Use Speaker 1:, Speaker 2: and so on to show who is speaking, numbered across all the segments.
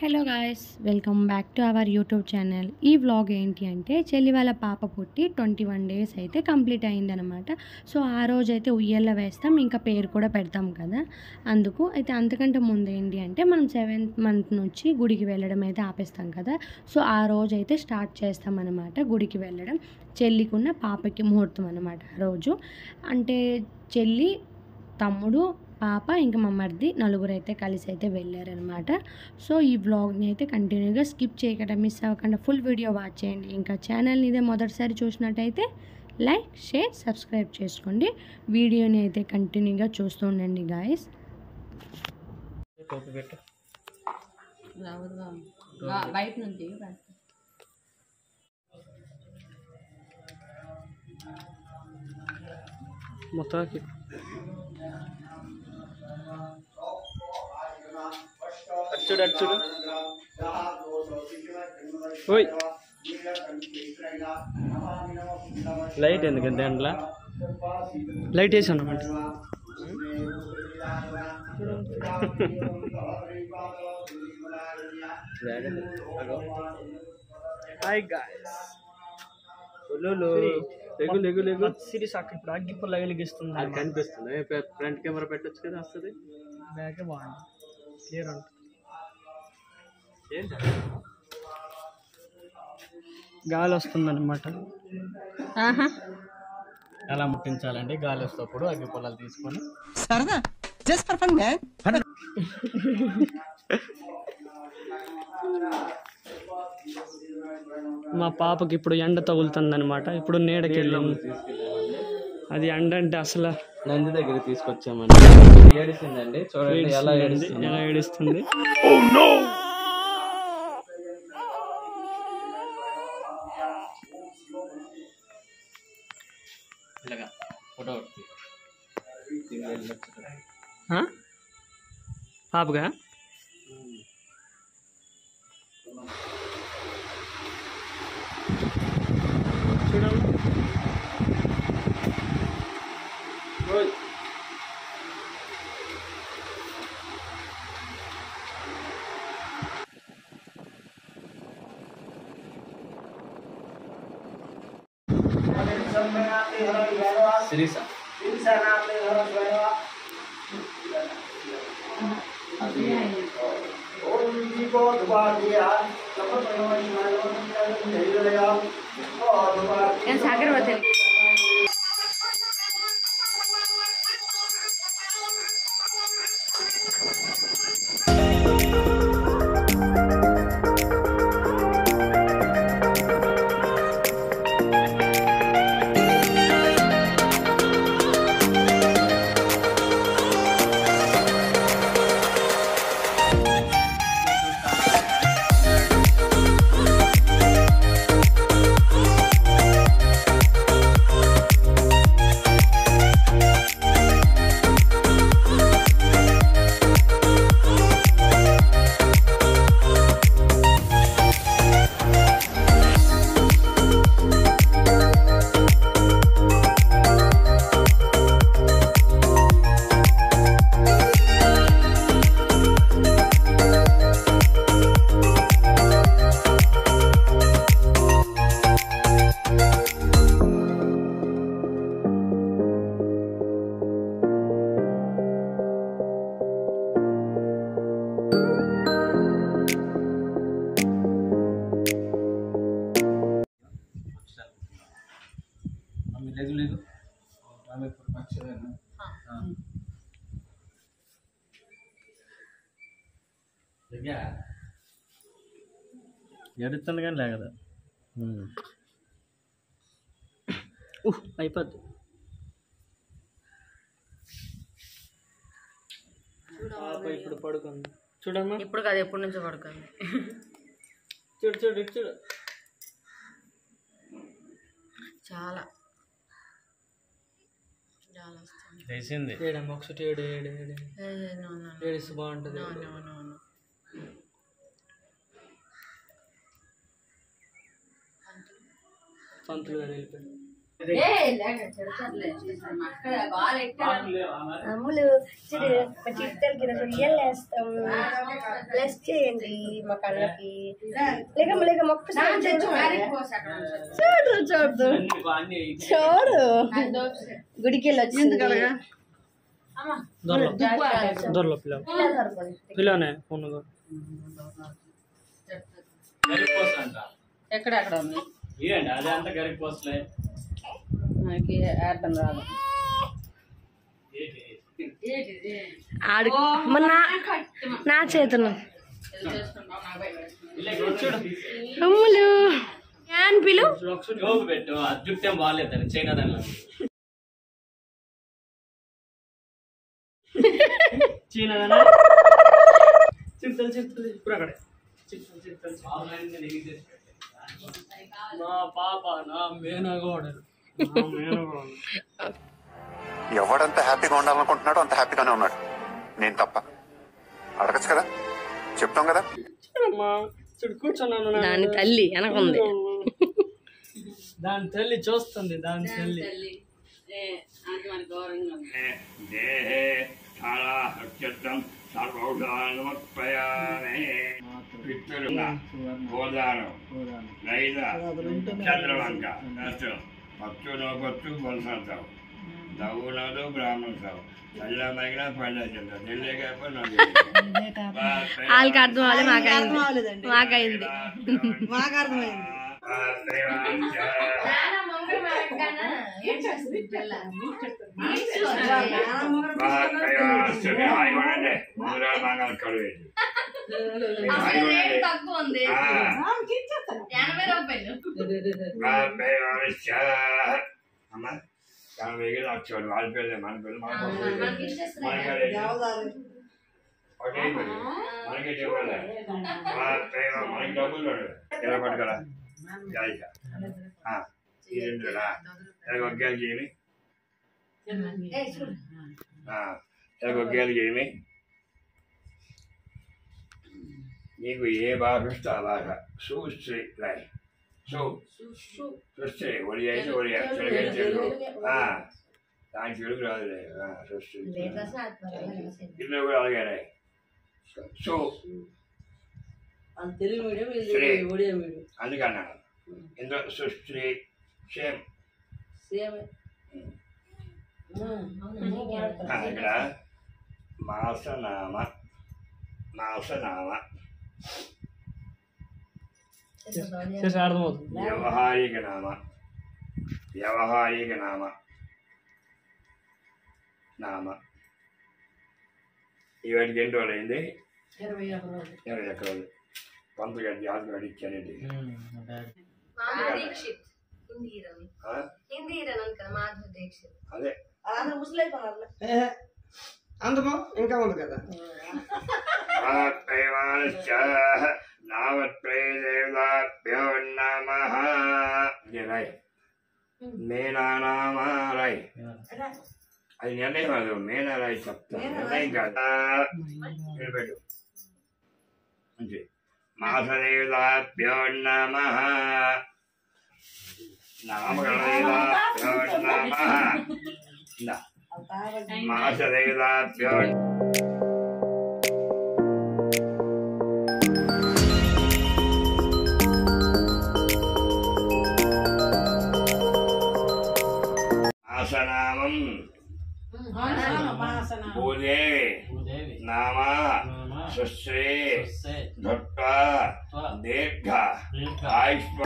Speaker 1: Hello guys, welcome back to our YouTube channel. ఈ vlog ఏంటి అంటే చెల్లి వాళ్ళ పాప పుట్టి 21 days అయితే కంప్లీట్ అయిందనమాట. సో ఆ రోజు అయితే ఉయ్యల్లో వేస్తాం, ఇంకా పేరు కూడా పెడతాం కదా. అందుకు అయితే అంతకంటే ముందు ఏంటి అంటే మనం 7th month నుంచి గుడికి వెళ్ళడం అయితే ఆపేస్తాం కదా. సో ఆ రోజు అయితే స్టార్ట్ చేస్తామన్నమాట గుడికి వెళ్ళడం. చెల్లికున్న పాపకి ముహూర్తం అనమాట ఆ రోజు. అంటే చెల్లి, తమ్ముడు, పాప ఇంకా మా మరిది నలుగురు అయితే కలిసి అయితే వెళ్ళారనమాట. సో ఈ వ్లాగ్ని అయితే కంటిన్యూగా స్కిప్ చేయకుండా, మిస్ అవ్వకుండా ఫుల్ వీడియో వాచ్ చేయండి. ఇంకా ఛానల్ని ఇదే మొదటిసారి చూసినట్టయితే లైక్, షేర్, సబ్స్క్రైబ్ చేసుకోండి. వీడియోని అయితే కంటిన్యూగా చూస్తూ ఉండండి గాయస్. బయట నుంచి
Speaker 2: మొత్తానికి అచ్చుడు ఓయ్ లైట్ ఎందుకంటే అందులో లైట్ వేసి అన్నమాట. హాయ్ గాయ్స్, లెగు లెగు లెగు సిరీస్ అక్కడ ఇప్పుడు అగ్గిపుల్ల వెలిగిస్తుంది. అది కనిపిస్తుంది. ఫ్రంట్ కెమెరా పెట్టచ్చు కదా, వస్తుంది. బ్యాకే బాగుంది, క్లియర్ ఉంటుంది. గాలి వస్తుంది అనమాట. ఎలా ముట్టించాలంటే గాలి వస్తేప్పుడు అగ్గి పొలాలు తీసుకొని సరదా జస్ట్ ఫర్ ఫన్ మ్యాన్. మా పాపకి ఇప్పుడు ఎండ తగులుతుంది అనమాట. ఇప్పుడు నీడకి వెళ్ళాము. అది ఎండ అంటే అసలు నంది దగ్గర తీసుకొచ్చామండి. ఏడిసిందండి, చూడండి ఎలా ఏడుస్తుంది. పాపగా చూడండి. సిరీసా
Speaker 1: సాగర్ వదిలి
Speaker 2: ఎడుతుంది కానీ లేకదా అయిపోద్ది. ఇప్పుడు పడుకుంది చూడమ్మా.
Speaker 1: ఇప్పుడు కాదు, ఎప్పటి నుంచో పడుకుంది.
Speaker 2: చూడు చూడు చూడు, చాలా వేసింది. ఏడమ్మా ఒకసారి ఏడు ఏడు ఏడు ఏడిస్తే బాగుంటుంది. పంతులు గారు వెళ్ళిపోయాడు.
Speaker 3: అమ్ములు చిట్టలకి రొయ్యలు వేస్తాం. ప్లస్ చేయండి మా కళ్ళకి. లేక మొక్క చూడు గుడికి వెళ్ళి వచ్చింది.
Speaker 4: ఎక్కడెక్కడ ఉంది
Speaker 2: అదే అంత గరికి పోస్ట్లే
Speaker 4: మనకి ఆడటం రాదు.
Speaker 1: ఆడు నా చేతులు అమ్ములు అని పిలు
Speaker 2: పెట్టు అద్భుతం బాగాలేదు చైనా దానిలో చీనా చింతలు చింతలు ఇప్పుడు అక్కడే చింతలు చింతలు నా పాప నా మేనగోడలు
Speaker 5: ఎవడంత హ్యాపీగా ఉండాలనుకుంటున్నాడో అంత హ్యాపీగానే ఉన్నాడు. నేను తప్ప అడగచ్చు కదా, చెప్తాం కదా.
Speaker 2: చూడు కూర్చున్నాను.
Speaker 1: దాని తల్లి వెనకుంది.
Speaker 2: దాని తల్లి చూస్తుంది. దాని తల్లి
Speaker 6: చంద్రవంక భక్తులు భక్తు బొలసావు దవునదు బ్రాహ్మణ సావు చల్ల మగిన పండించింది ఢిల్లీ
Speaker 1: వాళ్ళకి అర్థం అవ్వాలి, మాకైంది.
Speaker 6: వచ్చాడు వాళ్ళ పిల్లలే మన పిల్లలు మనకి మనకి డబ్బులు ఎలా పట్టుకరా ఈ రెండు ఒగ్గేలు చేయమి ఒగ్గేలు చేయమి. నీకు ఏ భాష వస్తే ఆ భాష సుశ్రీ రాయి సుశ్రీ ఒడియా అయితే ఒడియా తెలుగు తెలుగు దానికి తెలుగు రాదులే సుశ్రీ ఇల్లు కూడా అలాగే రాయి. So
Speaker 4: Telugu medium Odia medium
Speaker 6: అందుకన్నాను ఇందులో సుశ్రీ సేమ్ ఇక్కడ మాసనామ వ్యవహారిక నామ ఇవాటికి ఎన్ని రోజులు అయింది? 20 ఎకరాలు. పంతులు గారి జాతకు అడిచానండి. అదే
Speaker 4: అందుకో ఇంకా ఉంది కదా.
Speaker 6: మేనానామారాయ్ అది నిర్ణయం కాదు. మేనారాయ్ చెప్తా నిర్ణయం కాదా పెట్టు అంతే. మాసదేవతాభ్యో నమః నామగణదేవతాభ్యో నమః మాసదేవతాభ్యో ఆసనామం భూదేవి నామ సుశ్రీ ధట్ట దీర్ఘ ఆయుష్మ.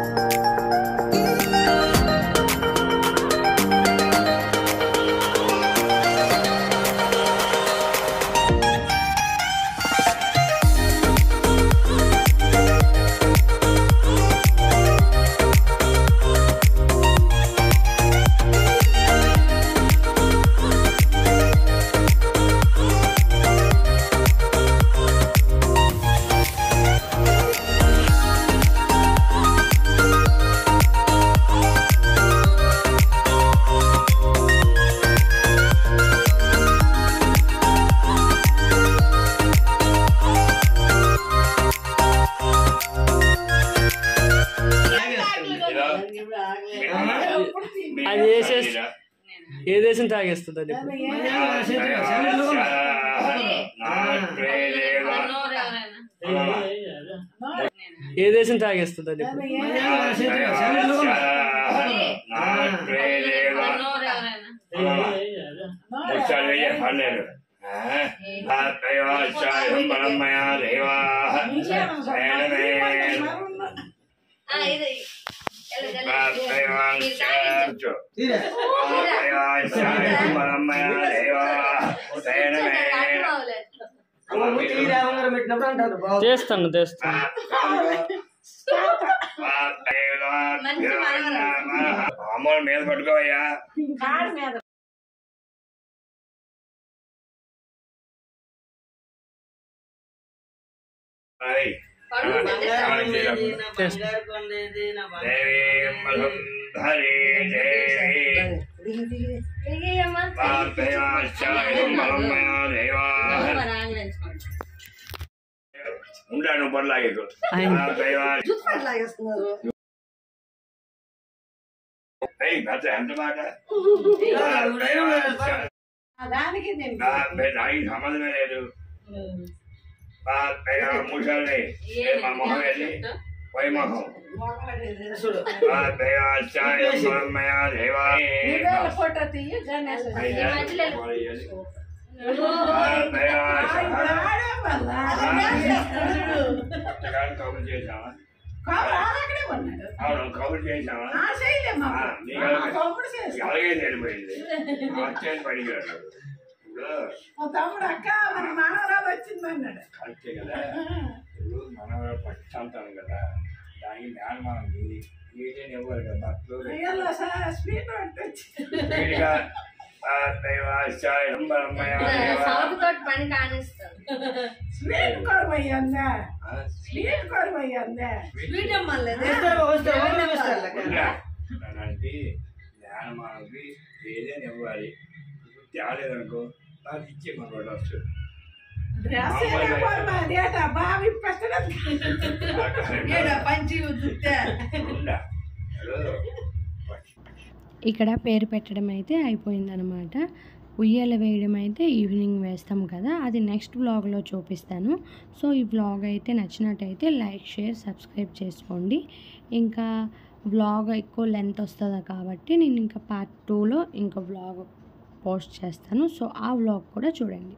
Speaker 2: ఏ దేశం తాగేస్తుంది అది ఇప్పుడు? ఏ దేశం తాగేస్తుంది అది ఇప్పుడు?
Speaker 4: పెట్టినప్పుడు అంటారు బాబు.
Speaker 2: చేస్తాను
Speaker 6: అమ్మోళ్ళు మీద పట్టుకోవయ్యా. ఉంటాను పడలాగేకు ఎంత మాట దానికి సంబంధమే లేదు. మూసాలని మా మొహం వెళ్ళి పై మొహం కబుర్ చేసావా? అవును కబుర్ చేసావా? అలాగే వెళ్ళిపోయింది వచ్చేది పడిగాడు. కరెక్టే కదా. ఇప్పుడు మనవరాలు పట్టుకుంటాను కదా, దానికి మేనమానికి ఏదైనా ఇవ్వాలి కదా. స్పీడ్గా
Speaker 3: పని కానిస్తాను.
Speaker 6: దానికి మేనమానికి ఏదైనా ఇవ్వాలి. తేలేదనుకో నాకు ఇచ్చే మనవాడు వస్తుంది.
Speaker 1: ఇక్కడ పేరు పెట్టడం అయితే అయిపోయిందనమాట. ఉయ్యాల వేయడం అయితే ఈవినింగ్ వేస్తాం కదా, అది నెక్స్ట్ వ్లాగ్లో చూపిస్తాను. సో ఈ వ్లాగ్ అయితే నచ్చినట్టయితే లైక్, షేర్, సబ్స్క్రైబ్ చేసుకోండి. ఇంకా వ్లాగ్ ఎక్కువ లెంత్ వస్తుంది కాబట్టి నేను ఇంకా పార్ట్ 2లో ఇంకా వ్లాగ్ పోస్ట్ చేస్తాను. సో ఆ వ్లాగ్ కూడా చూడండి.